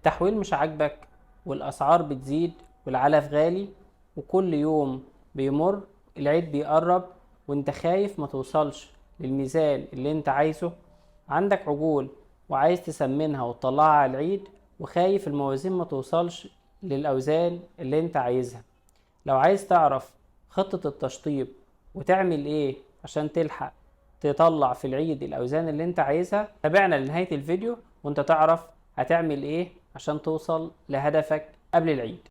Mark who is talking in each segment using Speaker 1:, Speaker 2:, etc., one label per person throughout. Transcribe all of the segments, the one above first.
Speaker 1: التحويل مش عاجبك والأسعار بتزيد والعلف غالي، وكل يوم بيمر العيد بيقرب وانت خايف ما توصلش للميزان اللي انت عايزه. عندك عجول وعايز تسمنها وتطلعها على العيد، وخايف الموازين ما توصلش للأوزان اللي انت عايزها. لو عايز تعرف خطة التشطيب وتعمل ايه عشان تلحق تطلع في العيد الأوزان اللي انت عايزها، تابعنا لنهاية الفيديو وانت تعرف هتعمل ايه عشان توصل لهدفك قبل العيد.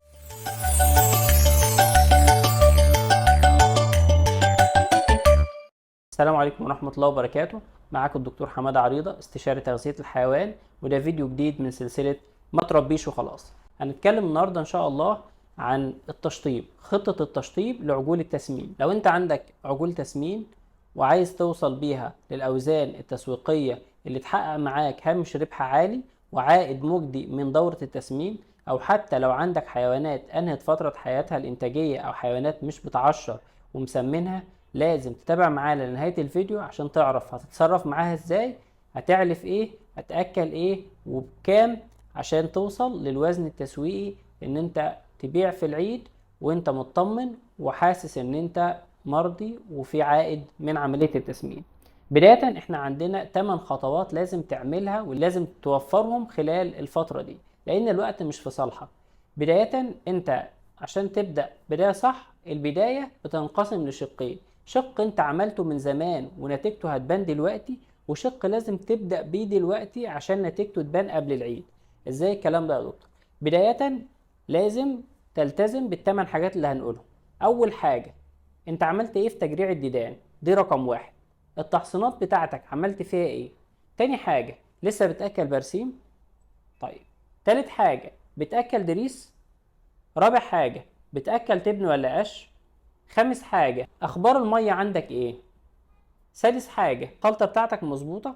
Speaker 1: السلام عليكم ورحمة الله وبركاته. معاكم الدكتور حمادة عريضة، استشاري تغذية الحيوان، وده فيديو جديد من سلسلة ما تربيش وخلاص. هنتكلم النهاردة ان شاء الله عن التشطيب، خطة التشطيب لعجول التسمين. لو انت عندك عجول تسمين وعايز توصل بيها للأوزان التسويقية اللي تحقق معاك هامش ربح عالي وعائد مجدي من دورة التسمين، او حتى لو عندك حيوانات انهت فترة حياتها الانتاجية او حيوانات مش بتعشر ومسمنها، لازم تتابع معانا لنهاية الفيديو عشان تعرف هتتصرف معاها ازاي، هتعلف ايه، هتأكل ايه، وبكام، عشان توصل للوزن التسويقي ان انت تبيع في العيد وانت مطمن وحاسس ان انت مرضي وفي عائد من عملية التسمين. بداية احنا عندنا 8 خطوات لازم تعملها ولازم توفرهم خلال الفترة دي، لان الوقت مش في صالحك. بداية انت عشان تبدأ بداية صح، البداية بتنقسم لشقين: شق انت عملته من زمان ونتيجته هتبان دلوقتي، وشق لازم تبدأ بيه دلوقتي عشان نتيجته تبان قبل العيد. ازاي الكلام ده يا دكتور؟ بداية لازم تلتزم بالثمان حاجات اللي هنقولهم. اول حاجة، انت عملت ايه في تجريع الديدان؟ دي رقم واحد. التحصينات بتاعتك عملت فيها ايه؟ تاني حاجة، لسه بتأكل برسيم؟ طيب. تالت حاجة، بتأكل دريس؟ رابع حاجة، بتأكل تبن ولا قش؟ خامس حاجة، أخبار المية عندك إيه؟ سادس حاجة، الخلطة بتاعتك مظبوطة؟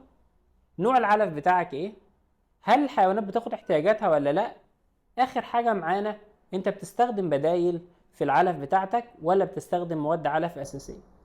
Speaker 1: نوع العلف بتاعك إيه؟ هل الحيوانات بتاخد احتياجاتها ولا لأ؟ آخر حاجة معانا، أنت بتستخدم بدايل في العلف بتاعتك ولا بتستخدم مواد علف أساسية؟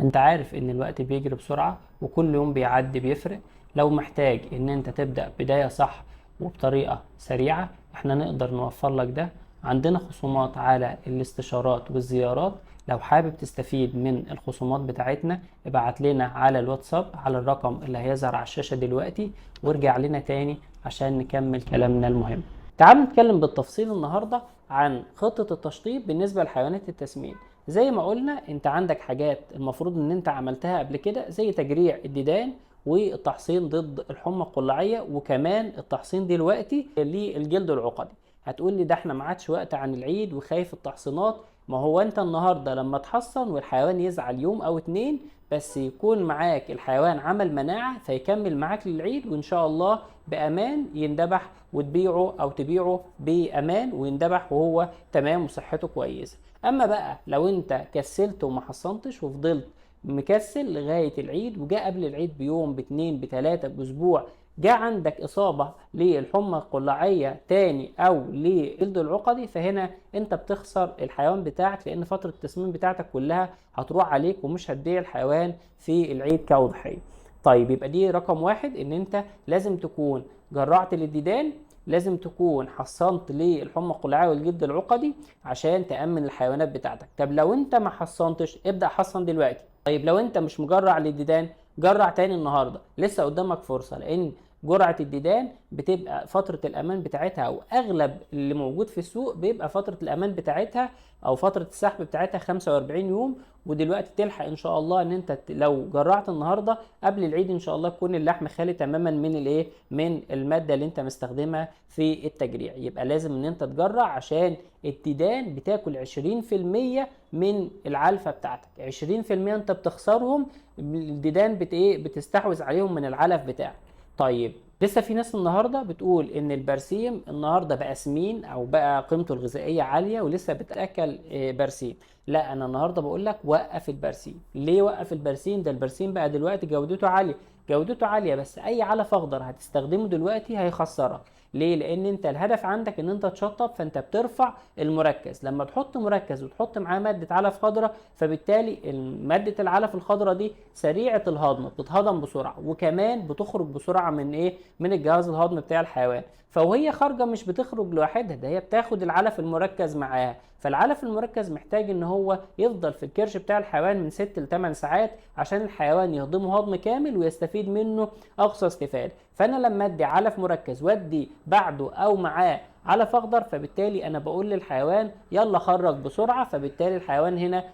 Speaker 1: انت عارف ان الوقت بيجري بسرعة وكل يوم بيعدي بيفرق. لو محتاج ان انت تبدأ بداية صح وبطريقة سريعة، احنا نقدر نوفر لك ده. عندنا خصومات على الاستشارات والزيارات. لو حابب تستفيد من الخصومات بتاعتنا، ابعت لنا على الواتساب على الرقم اللي هيظهر على الشاشة دلوقتي، وارجع لنا تاني عشان نكمل كلامنا المهم. تعالوا نتكلم بالتفصيل النهاردة عن خطة التشطيب بالنسبة لحيوانات التسمين. زي ما قلنا، انت عندك حاجات المفروض ان انت عملتها قبل كده، زي تجريع الديدان والتحصين ضد الحمى القلاعية، وكمان التحصين دلوقتي للجلد العقدي. هتقول لي ده احنا ما عادش وقت عن العيد وخايف التحصينات. ما هو انت النهارده لما تحصن والحيوان يزعل يوم او اتنين بس، يكون معاك الحيوان عمل مناعة فيكمل معاك للعيد، وان شاء الله بامان يندبح وتبيعه، او تبيعه بامان ويندبح وهو تمام وصحته كويسة. اما بقى لو انت كسلت وما حصنتش وفضلت مكسل لغاية العيد، وجاء قبل العيد بيوم باتنين بتلاتة باسبوع جاء عندك اصابة للحمى القلاعية تاني او للجلد العقدي، فهنا انت بتخسر الحيوان بتاعك، لان فترة التسمين بتاعتك كلها هتروح عليك ومش هتبيع الحيوان في العيد كأضحية. طيب، يبقى دي رقم واحد، ان انت لازم تكون جرعت للديدان، لازم تكون حصنت للحمى القلاعية والجلد العقدي عشان تأمن الحيوانات بتاعتك. طب لو انت ما حصنتش، ابدأ حصن دلوقتي. طيب لو انت مش مجرع للديدان، جرع تاني النهارده، لسه قدامك فرصة، لان جرعة الديدان بتبقى فترة الأمان بتاعتها، أو أغلب اللي موجود في السوق بيبقى فترة الأمان بتاعتها أو فترة السحب بتاعتها 45 يوم. ودلوقتي تلحق إن شاء الله إن أنت لو جرعت النهاردة قبل العيد إن شاء الله تكون اللحم خالي تماما من الإيه؟ من المادة اللي أنت مستخدمها في التجريع. يبقى لازم إن أنت تجرع، عشان الديدان بتاكل 20% من العلفة بتاعتك. 20% أنت بتخسرهم، الديدان بتستحوذ عليهم من العلف بتاعك. طيب، لسه في ناس النهارده بتقول ان البرسيم النهارده بقى سمين او بقى قيمته الغذائيه عاليه ولسه بتاكل برسيم. لا، انا النهارده بقول لك وقف البرسيم. ليه وقف البرسيم؟ ده البرسيم بقى دلوقتي جودته عاليه، جودته عاليه، بس اي علف اخضر هتستخدمه دلوقتي هيخسرك. ليه؟ لان انت الهدف عندك ان انت تشطب، فانت بترفع المركز. لما تحط مركز وتحط معاه ماده علف خضراء، فبالتالي ماده العلف الخضراء دي سريعه الهضم، بتتهضم بسرعه، وكمان بتخرج بسرعه من من الجهاز الهضمي بتاع الحيوان. فوهي خارجه مش بتخرج لوحدها، ده هي بتاخد العلف المركز معاها. فالعلف المركز محتاج ان هو يفضل في الكرش بتاع الحيوان من 6 ل 8 ساعات عشان الحيوان يهضمه هضم كامل ويستفيد منه اقصى استفاده. فانا لما ادي علف مركز وادي بعده او معاه علف اخضر، فبالتالي انا بقول للحيوان يلا خرج بسرعه، فبالتالي الحيوان هنا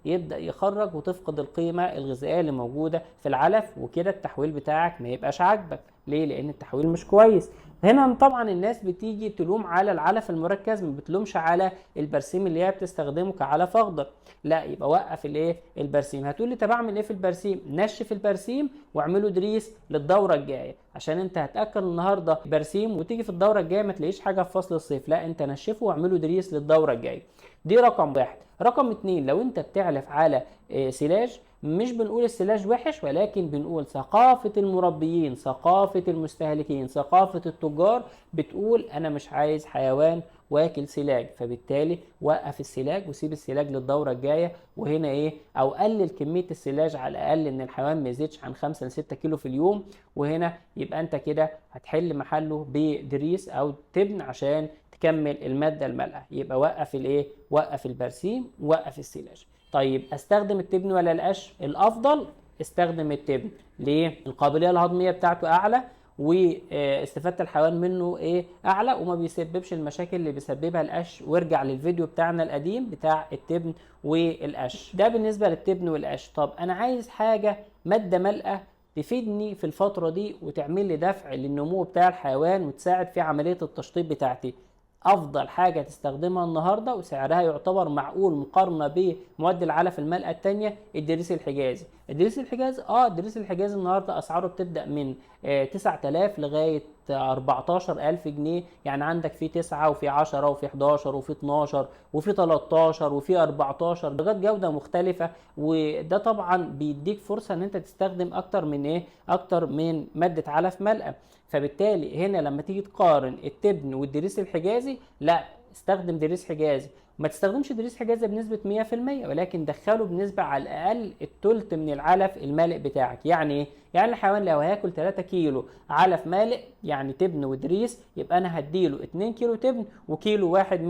Speaker 1: يبدا يخرج وتفقد القيمه الغذائيه اللي موجوده في العلف، وكده التحويل بتاعك ما يبقاش عاجبك. ليه؟ لان التحويل مش كويس. هنا طبعا الناس بتيجي تلوم على العلف المركز، ما بتلومش على البرسيم اللي هي بتستخدمه كعلف اخضر. لا، يبقى وقف البرسيم. هتقول لي طب اعمل ايه في البرسيم؟ نشف البرسيم واعمله دريس للدوره الجايه، عشان انت هتاكل النهارده برسيم وتيجي في الدوره الجايه ما تلاقيش حاجه في فصل الصيف. لا، انت نشفه واعمله دريس للدوره الجايه. دي رقم واحد. رقم اتنين، لو انت بتعلف على سلاج، مش بنقول السلاج وحش، ولكن بنقول ثقافة المربيين، ثقافة المستهلكين، ثقافة التجار بتقول أنا مش عايز حيوان واكل سلاج، فبالتالي وقف السلاج وسيب السلاج للدورة الجاية. وهنا أو قلل كمية السلاج على الأقل إن الحيوان ما يزيدش عن 5 ل 6 كيلو في اليوم. وهنا يبقى أنت كده هتحل محله بدريس أو تبن عشان تكمل المادة المالئة. يبقى وقف البرسيم، وقف السلاج. طيب استخدم التبن ولا القش؟ الافضل استخدم التبن. ليه؟ القابليه الهضميه بتاعته اعلى، واستفاده الحيوان منه اعلى، وما بيسببش المشاكل اللي بيسببها القش. وارجع للفيديو بتاعنا القديم بتاع التبن والقش. ده بالنسبه للتبن والقش. طب انا عايز حاجه ماده مالئه تفيدني في الفتره دي وتعمل لي دفع للنمو بتاع الحيوان وتساعد في عمليه التشطيب بتاعتي. افضل حاجه تستخدمها النهارده وسعرها يعتبر معقول مقارنه بمواد العلف المالئه الثانيه، الدريس الحجازي. الدريس الحجازي النهارده اسعاره بتبدا من 9000 لغايه 14000 جنيه. يعني عندك في 9 وفي 10 وفي 11 وفي 12 وفي 13 وفي 14 درجات جوده مختلفه. وده طبعا بيديك فرصه ان انت تستخدم اكتر من ماده علف مالئه. فبالتالي هنا لما تيجي تقارن التبن والدريس الحجازي، لا، استخدم دريس حجازي. ما تستخدمش دريس حجازي بنسبة 100%، ولكن دخله بنسبة على الأقل التلت من العلف المالئ بتاعك. يعني ايه؟ يعني الحيوان لو هياكل 3 كيلو علف مالئ يعني تبن ودريس، يبقى انا هديله 2 كيلو تبن وكيلو واحد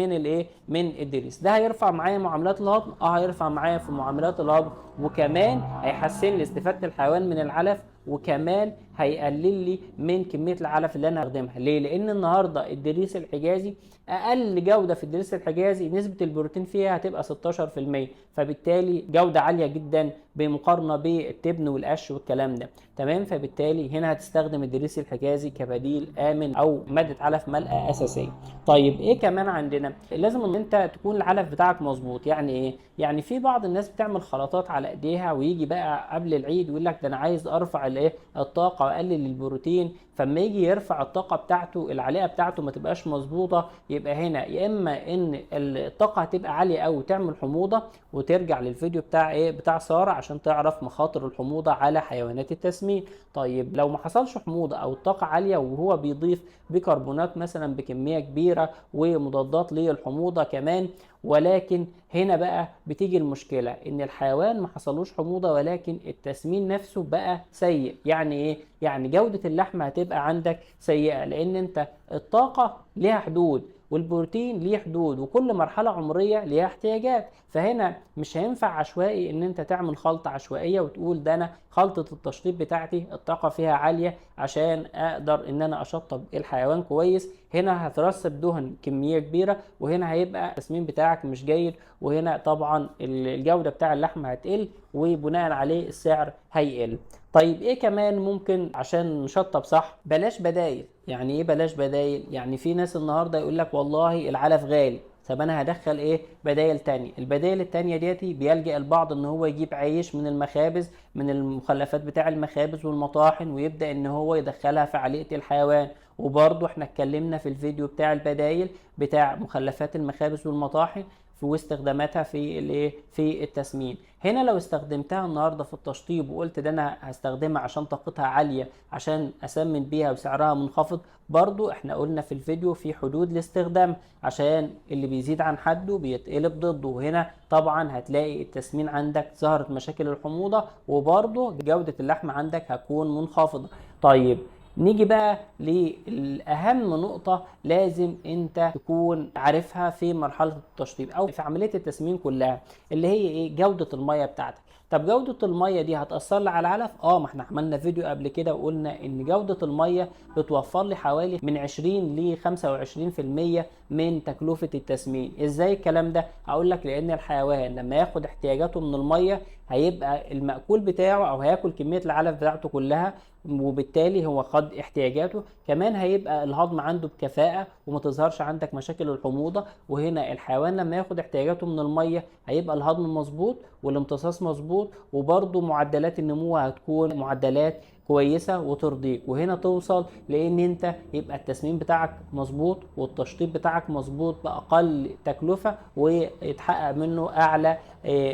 Speaker 1: من الدريس. ده هيرفع معايا معاملات الهضم، هيرفع معايا في معاملات الهضم، وكمان هيحسن لي استفادة الحيوان من العلف، وكمان هيقلل لي من كميه العلف اللي انا هخدمها. ليه؟ لان النهارده الدريس الحجازي اقل جوده في الدريس الحجازي نسبه البروتين فيها هتبقى 16%، فبالتالي جوده عاليه جدا بمقارنه بالتبن والقش والكلام ده. تمام؟ فبالتالي هنا هتستخدم الدريس الحجازي كبديل امن او ماده علف مالئه اساسيه. طيب ايه كمان عندنا؟ لازم ان انت تكون العلف بتاعك مظبوط. يعني ايه؟ يعني في بعض الناس بتعمل خلطات على ايديها، ويجي بقى قبل العيد يقول لك ده انا عايز ارفع الطاقه واقلل البروتين، فما يجي يرفع الطاقه بتاعته العليقه بتاعته ما تبقاش مظبوطه. يبقى هنا يا اما ان الطاقه هتبقى عاليه قوي وتعمل حموضه، وترجع للفيديو بتاع ساره عشان تعرف مخاطر الحموضه على حيوانات التسمين. طيب لو ما حصلش حموضه او الطاقه عاليه وهو بيضيف بيكربونات مثلا بكميه كبيره ومضادات للحموضه كمان، ولكن هنا بقى بتيجي المشكله ان الحيوان ما حصلوش حموضه ولكن التسمين نفسه بقى سيء. يعني ايه؟ يعني جوده اللحمه هتبقى عندك سيئه، لان انت الطاقه ليها حدود والبروتين ليه حدود، وكل مرحله عمريه ليها احتياجات. فهنا مش هينفع عشوائي ان انت تعمل خلطه عشوائيه وتقول ده انا خلطه التشطيب بتاعتي الطاقه فيها عاليه عشان اقدر ان انا اشطب الحيوان كويس. هنا هترسب دهن كميه كبيره، وهنا هيبقى التسمين بتاعك مش جيد، وهنا طبعا الجوده بتاع اللحمه هتقل، وبناء عليه السعر هيقل. طيب ايه كمان ممكن عشان نشطب صح؟ بلاش بدايل. يعني ايه بلاش بدايل؟ يعني في ناس النهارده يقول لك والله العلف غالي، طب انا هدخل بدايل تانية. البدايل التانية ديتي بيلجأ البعض ان هو يجيب عيش من المخابز، من المخلفات بتاع المخابز والمطاحن، ويبدأ ان هو يدخلها في عليقة الحيوان. وبرضو احنا اتكلمنا في الفيديو بتاع البدايل بتاع مخلفات المخابز والمطاحن واستخداماتها في التسمين. هنا لو استخدمتها النهارده في التشطيب وقلت ده انا هستخدمها عشان طاقتها عاليه عشان اسمن بيها وسعرها منخفض، برضو احنا قلنا في الفيديو في حدود الاستخدام، عشان اللي بيزيد عن حده بيتقلب ضده. وهنا طبعا هتلاقي التسمين عندك ظهرت مشاكل الحموضه، وبرضو جوده اللحم عندك هتكون منخفضه. طيب نيجي بقى لأهم نقطة لازم انت تكون عارفها في مرحلة التشطيب او في عملية التسمين كلها، اللي هي ايه؟ جودة المية بتاعتك. طب جودة المية دي هتأثر لي على العلف؟ ما احنا عملنا فيديو قبل كده وقلنا ان جودة المية بتوفر لي حوالي من 20 ل 25% من تكلفة التسمين. ازاي الكلام ده؟ هقول لك لان الحيوان لما ياخد احتياجاته من المية هيبقى المأكول بتاعه او هياكل كمية العلف بتاعته كلها، وبالتالي هو خد احتياجاته. كمان هيبقى الهضم عنده بكفاءة وما تظهرش عندك مشاكل الحموضة. وهنا الحيوان لما ياخد احتياجاته من المية هيبقى الهضم مظبوط والامتصاص مظبوط، وبرده معدلات النمو هتكون معدلات كويسة وترضيك. وهنا توصل لان انت يبقى التسمين بتاعك مظبوط والتشطيب بتاعك مظبوط باقل تكلفة، ويتحقق منه اعلى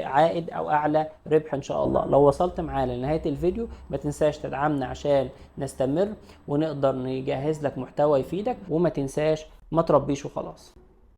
Speaker 1: عائد او اعلى ربح ان شاء الله. لو وصلت معانا لنهاية الفيديو ما تنساش تدعمنا عشان نستمر ونقدر نجهز لك محتوى يفيدك، وما تنساش ما تربيش وخلاص.